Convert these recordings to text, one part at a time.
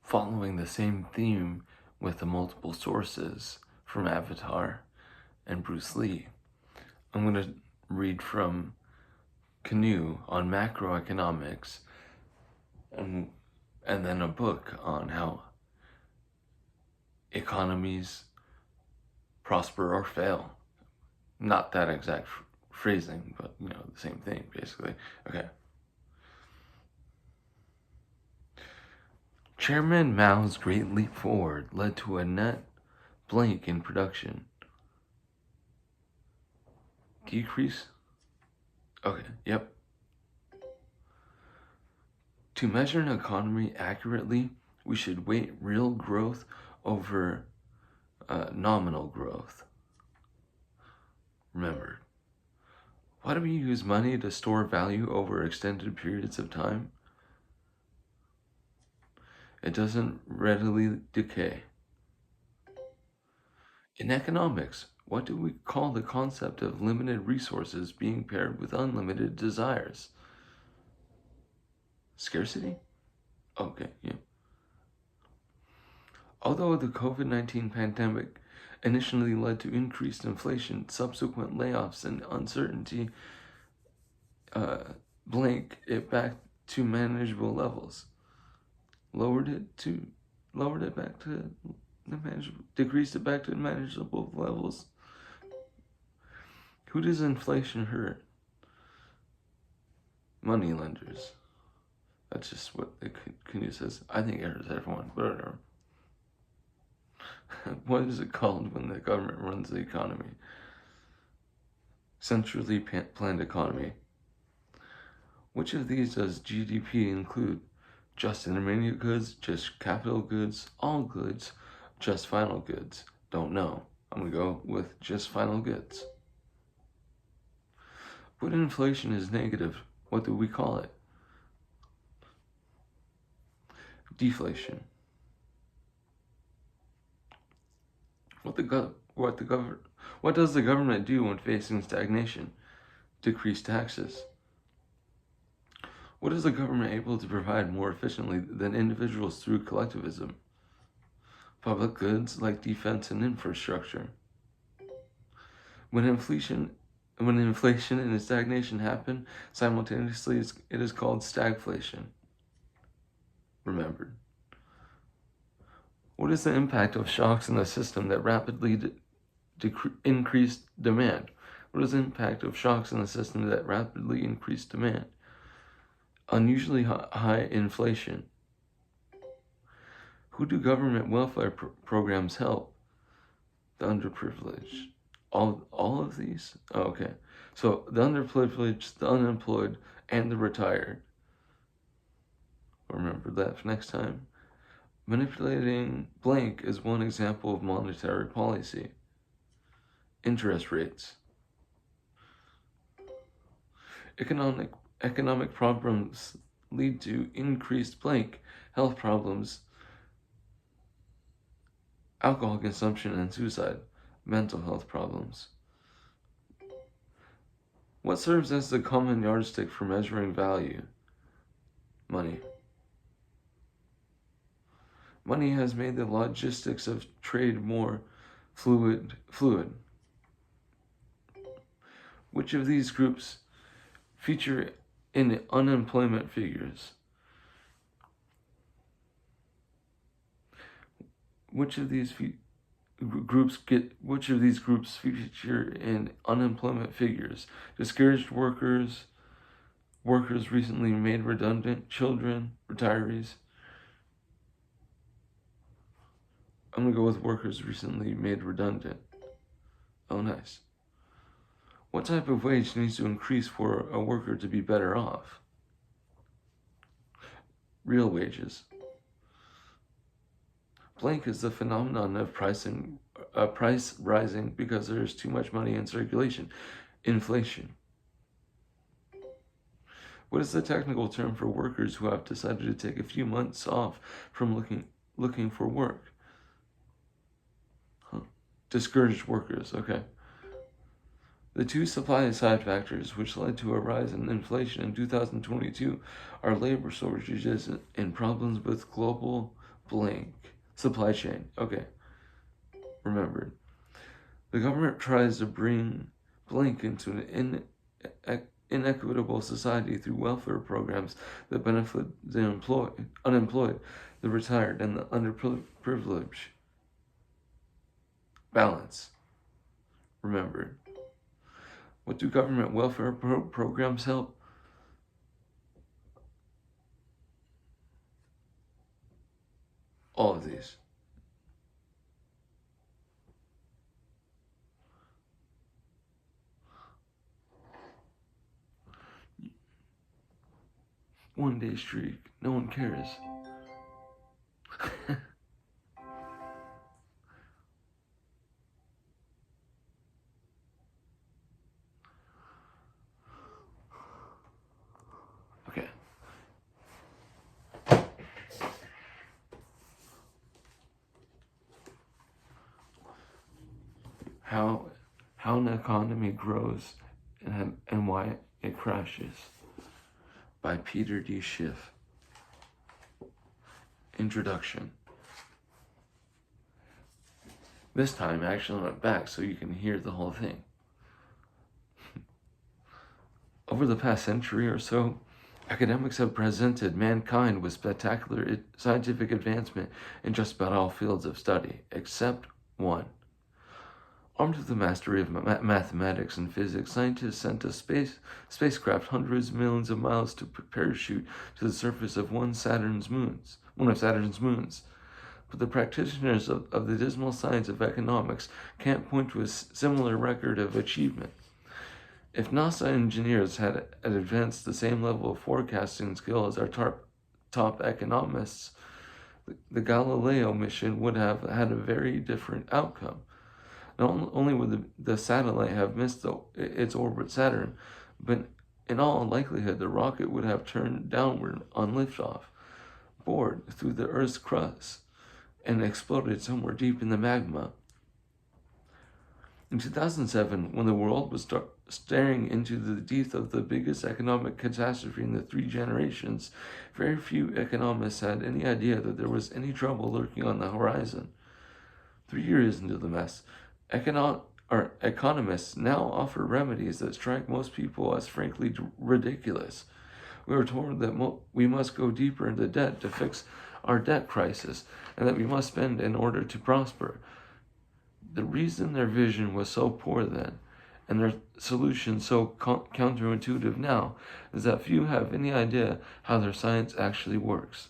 following the same theme with the multiple sources from Avatar and Bruce Lee. I'm going to read from Canoe on macroeconomics and then a book on how economies prosper or fail. Not that exact phrasing, but the same thing basically. Okay. Chairman Mao's great leap forward led to a net blank in production. Decrease? Okay, yep. To measure an economy accurately, we should weight real growth over nominal growth. Remember, why do we use money to store value over extended periods of time? It doesn't readily decay. In economics, what do we call the concept of limited resources being paired with unlimited desires? Scarcity? Okay, yeah. Although the COVID-19 pandemic initially led to increased inflation, subsequent layoffs and uncertainty blank it back to manageable levels. Decreased it back to manageable levels. Who does inflation hurt? Money lenders. That's just what the Canoe says. I think it hurts everyone, but whatever. What is it called when the government runs the economy? Centrally planned economy. Which of these does GDP include? Just intermediate goods, just capital goods, all goods, just final goods? Don't know. I'm going to go with just final goods. When inflation is negative, what do we call it? Deflation. What does the government do when facing stagnation? Decrease taxes. What is the government able to provide more efficiently than individuals through collectivism? Public goods like defense and infrastructure. When inflation and stagnation happen simultaneously, it is called stagflation. Remembered. What is the impact of shocks in the system that rapidly increased demand? What is the impact of shocks in the system that rapidly increased demand? Unusually high inflation. Who do government welfare programs help? The underprivileged. All of these? Oh, okay. So the underprivileged, the unemployed, and the retired. Remember that for next time. Manipulating blank is one example of monetary policy. Interest rates. Economic problems lead to increased blank, health problems, alcohol consumption and suicide, mental health problems. What serves as the common yardstick for measuring value? Money. Money has made the logistics of trade more fluid. Which of these groups feature in unemployment figures? Which of these groups feature in unemployment figures? Discouraged workers, workers recently made redundant, children, retirees. I'm going to go with workers recently made redundant. Oh, nice. What type of wage needs to increase for a worker to be better off? Real wages. Blank is the phenomenon of price rising because there is too much money in circulation. Inflation. What is the technical term for workers who have decided to take a few months off from looking for work? Discouraged workers, okay. The two supply-side factors which led to a rise in inflation in 2022 are labor shortages and problems with global blank. Supply chain. Okay, remembered. The government tries to bring blank into an inequitable society through welfare programs that benefit the unemployed, the retired, and the underprivileged. Balance. Remember, what do government welfare programs help? All of these. One day streak. No one cares. Okay. How an economy grows and why it crashes, by Peter D. Schiff. Introduction. This time I actually went back so you can hear the whole thing. Over the past century or so, academics have presented mankind with spectacular scientific advancement in just about all fields of study, except one. Armed with the mastery of mathematics and physics, scientists sent a spacecraft hundreds of millions of miles to parachute to the surface of one of Saturn's moons. But the practitioners of the dismal science of economics can't point to a similar record of achievement. If NASA engineers had advanced the same level of forecasting skill as our top economists, the Galileo mission would have had a very different outcome. Not only would the satellite have missed its orbit Saturn, but in all likelihood the rocket would have turned downward on liftoff, bored through the Earth's crust, and exploded somewhere deep in the magma. In 2007, when the world was staring into the teeth of the biggest economic catastrophe in the 3 generations, very few economists had any idea that there was any trouble lurking on the horizon. 3 years into the mess, economists now offer remedies that strike most people as frankly ridiculous. We were told that we must go deeper into debt to fix our debt crisis, and that we must spend in order to prosper. The reason their vision was so poor then, and their solution so counterintuitive now, is that few have any idea how their science actually works.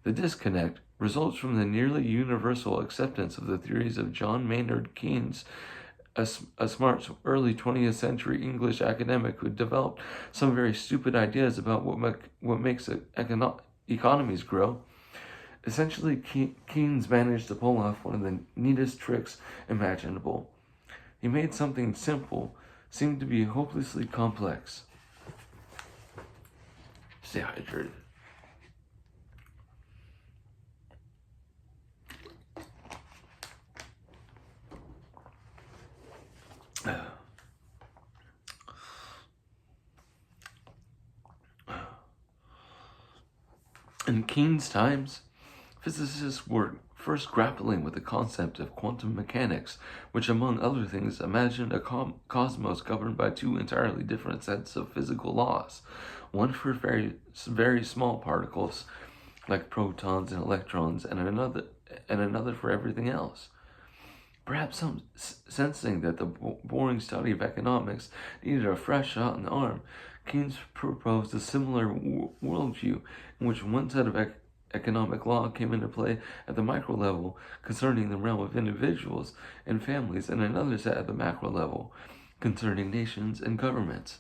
The disconnect results from the nearly universal acceptance of the theories of John Maynard Keynes, a smart early 20th century English academic who developed some very stupid ideas about what makes economies grow. Essentially, Keynes managed to pull off one of the neatest tricks imaginable. He made something simple seem to be hopelessly complex. Stay hydrated. In Keynes' times, physicists were first grappling with the concept of quantum mechanics, which, among other things, imagined a cosmos governed by 2 entirely different sets of physical laws, one for very small particles, like protons and electrons, and another for everything else. Perhaps sensing that the boring study of economics needed a fresh shot in the arm, Keynes proposed a similar worldview in which one set of economic law came into play at the micro level concerning the realm of individuals and families, and another set at the macro level concerning nations and governments.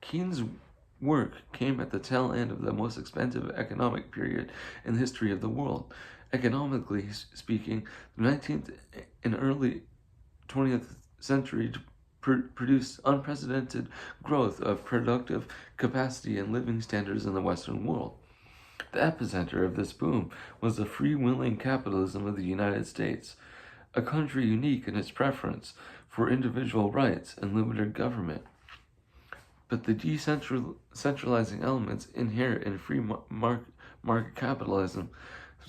Keynes' work came at the tail end of the most expensive economic period in the history of the world. Economically speaking, the 19th and early 20th century produced unprecedented growth of productive capacity and living standards in the Western world. The epicenter of this boom was the freewheeling capitalism of the United States, a country unique in its preference for individual rights and limited government. But the decentralizing elements inherent in free market capitalism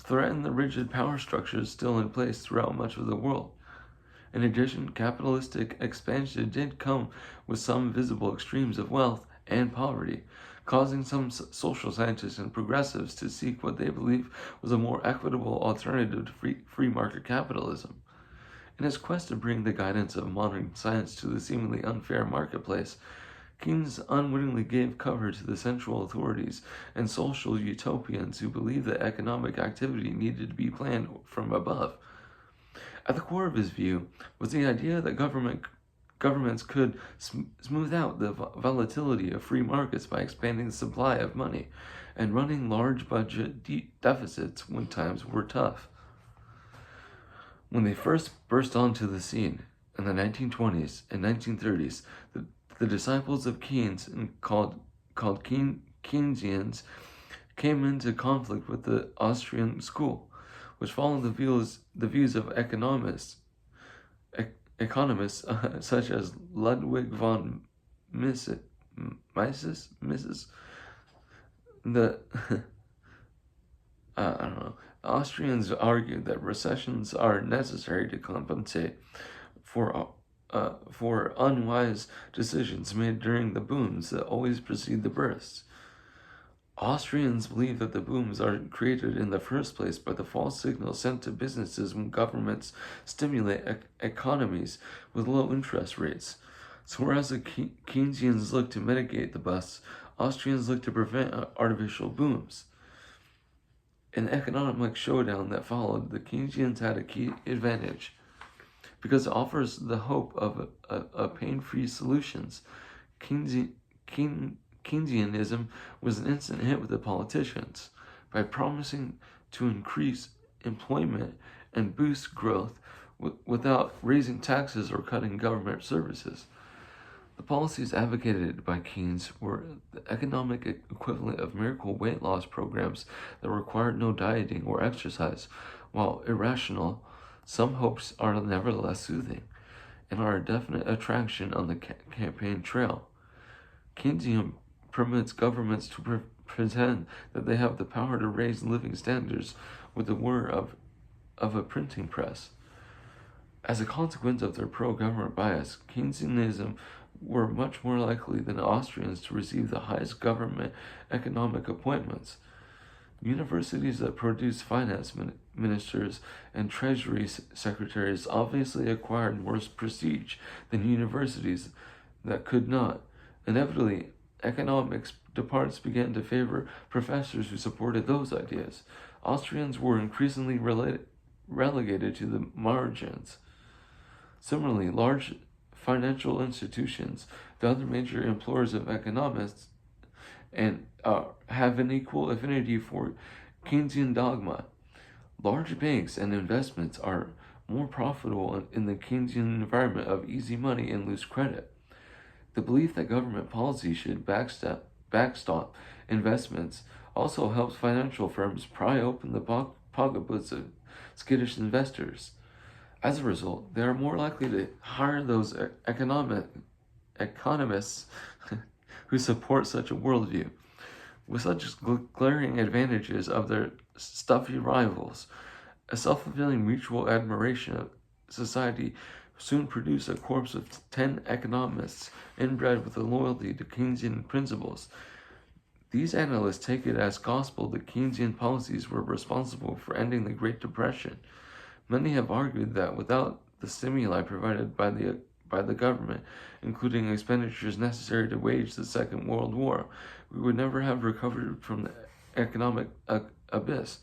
threatened the rigid power structures still in place throughout much of the world. In addition, capitalistic expansion did come with some visible extremes of wealth and poverty, causing some social scientists and progressives to seek what they believe was a more equitable alternative to free market capitalism. In his quest to bring the guidance of modern science to the seemingly unfair marketplace, Keynes unwittingly gave cover to the central authorities and social utopians who believed that economic activity needed to be planned from above. At the core of his view was the idea that governments could smooth out the volatility of free markets by expanding the supply of money and running large budget deficits when times were tough. When they first burst onto the scene in the 1920s and 1930s, the disciples of Keynes, called Keynesians, came into conflict with the Austrian school, which followed the views of economists such as Ludwig von Mises. The I don't know. Austrians argued that recessions are necessary to compensate for unwise decisions made during the booms that always precede the bursts. Austrians believe that the booms are created in the first place by the false signals sent to businesses when governments stimulate economies with low interest rates. So whereas the Keynesians look to mitigate the busts, Austrians look to prevent artificial booms. In the economic showdown that followed, the Keynesians had a key advantage because it offers the hope of pain-free solutions. Keynesianism was an instant hit with the politicians by promising to increase employment and boost growth without raising taxes or cutting government services. The policies advocated by Keynes were the economic equivalent of miracle weight loss programs that required no dieting or exercise. While irrational, some hopes are nevertheless soothing and are a definite attraction on the campaign trail. Keynesian permits governments to pretend that they have the power to raise living standards with the whir of a printing press. As a consequence of their pro-government bias, Keynesianism were much more likely than Austrians to receive the highest government economic appointments. Universities that produce finance ministers and treasury secretaries obviously acquired more prestige than universities that could not. Inevitably, economics departments began to favor professors who supported those ideas. Austrians were increasingly relegated to the margins. Similarly, large financial institutions, the other major employers of economists, and have an equal affinity for Keynesian dogma. Large banks and investments are more profitable in the Keynesian environment of easy money and loose credit. The belief that government policy should backstop investments also helps financial firms pry open the pocketbooks of skittish investors. As a result, they are more likely to hire those economists who support such a worldview. With such glaring advantages of their stuffy rivals, a self-fulfilling mutual admiration of society soon produced a corps of 10 economists inbred with a loyalty to Keynesian principles. These analysts take it as gospel that Keynesian policies were responsible for ending the Great Depression. Many have argued that without the stimuli provided by the government, including expenditures necessary to wage the Second World War, we would never have recovered from the economic abyss.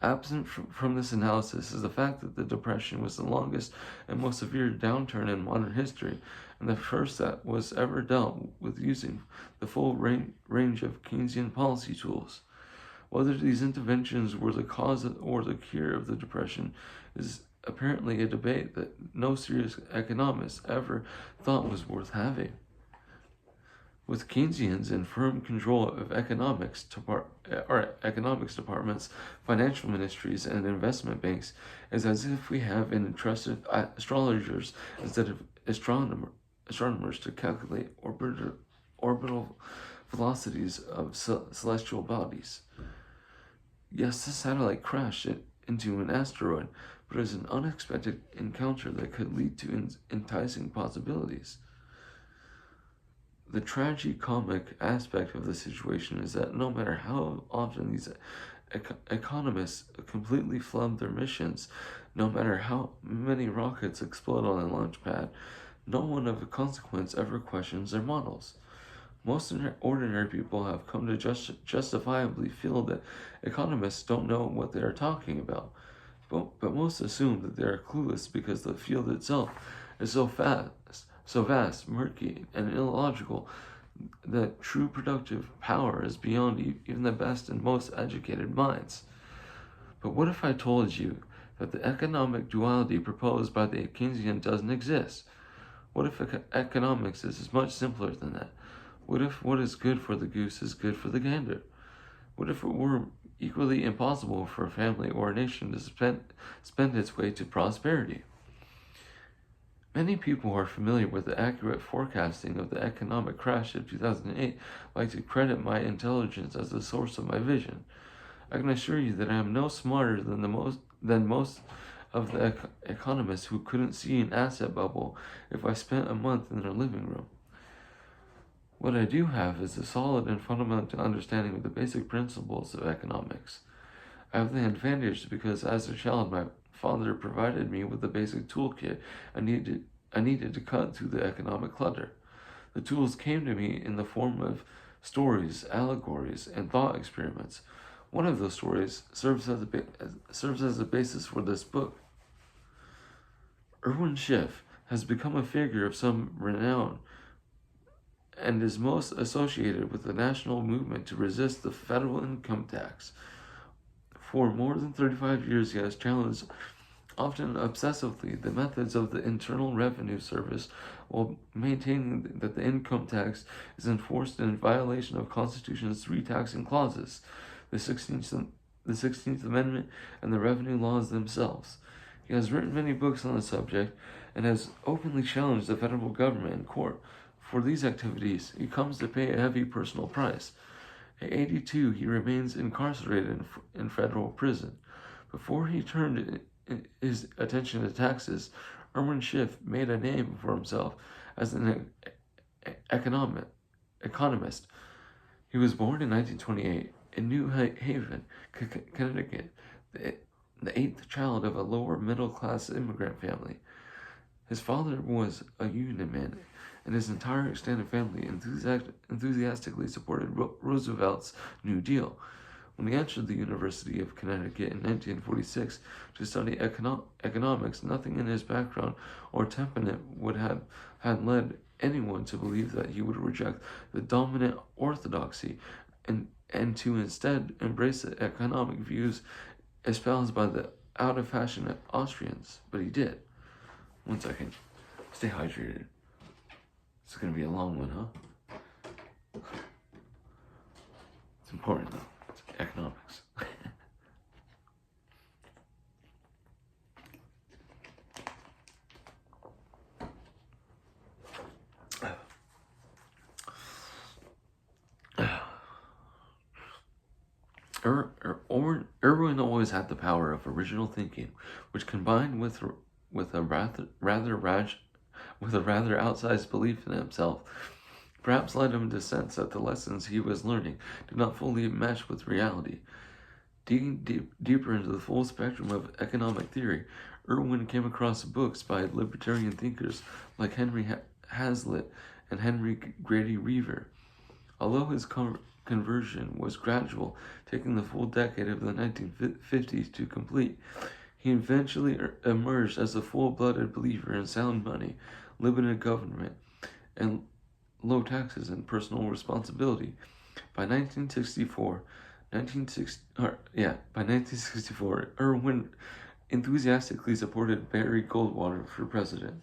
Absent from this analysis is the fact that the Depression was the longest and most severe downturn in modern history, and the first that was ever dealt with using the full range of Keynesian policy tools. Whether these interventions were the cause or the cure of the Depression is apparently a debate that no serious economist ever thought was worth having. With Keynesians in firm control of economics departments, financial ministries, and investment banks, it's as if we have entrusted astrologers instead of astronomers to calculate orbital velocities of celestial bodies. Yes, the satellite crashed into an asteroid, but it was an unexpected encounter that could lead to enticing possibilities. The tragicomic aspect of the situation is that no matter how often these economists completely flub their missions, no matter how many rockets explode on the launch pad, no one of consequence ever questions their models. Most ordinary people have come to justifiably feel that economists don't know what they are talking about, but most assume that they are clueless because the field itself is so vast, murky, and illogical that true productive power is beyond even the best and most educated minds. But what if I told you that the economic duality proposed by the Keynesian doesn't exist? What if economics is much simpler than that? What if what is good for the goose is good for the gander? What if it were equally impossible for a family or a nation to spend its way to prosperity? Many people who are familiar with the accurate forecasting of the economic crash of 2008 like to credit my intelligence as the source of my vision. I can assure you that I am no smarter than most of the economists who couldn't see an asset bubble if I spent a month in their living room. What I do have is a solid and fundamental understanding of the basic principles of economics. I have the advantage because as a child my father provided me with the basic toolkit I needed to cut through the economic clutter. The tools came to me in the form of stories, allegories, and thought experiments. One of those stories serves as a basis for this book. Irwin Schiff has become a figure of some renown and is most associated with the national movement to resist the federal income tax. For more than 35 years, he has challenged, often obsessively, the methods of the Internal Revenue Service while maintaining that the income tax is enforced in violation of Constitution's three taxing clauses, the 16th Amendment, and the revenue laws themselves. He has written many books on the subject and has openly challenged the federal government in court. For these activities, he comes to pay a heavy personal price. At 82, he remains incarcerated in federal prison. Before he turned his attention to taxes, Irwin Schiff made a name for himself as an economist. He was born in 1928 in New Haven, Connecticut, the eighth child of a lower middle class immigrant family. His father was a union man, and his entire extended family enthusiastically supported Roosevelt's New Deal. When he entered the University of Connecticut in 1946 to study economics, nothing in his background or temperament would have had led anyone to believe that he would reject the dominant orthodoxy and to instead embrace the economic views espoused by the out-of-fashion Austrians. But he did. 1 second. Stay hydrated. It's going to be a long one, huh? It's important, though. It's economics. Irwin always had the power of original thinking, which combined with a rather outsized belief in himself, perhaps led him to sense that the lessons he was learning did not fully mesh with reality. Digging deeper into the full spectrum of economic theory, Irwin came across books by libertarian thinkers like Henry Hazlitt and Henry Grady Reaver. Although his conversion was gradual, taking the full decade of the 1950s to complete, he eventually emerged as a full-blooded believer in sound money, limited government, and low taxes and personal responsibility. By 1964, Irwin enthusiastically supported Barry Goldwater for president.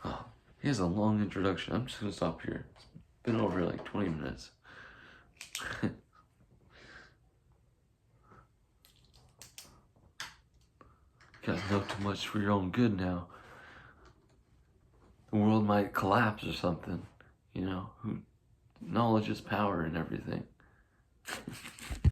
Oh, he has a long introduction. I'm just going to stop here. It's been over like 20 minutes. You guys know too much for your own good now. The world might collapse or something, you know. Knowledge is power and everything.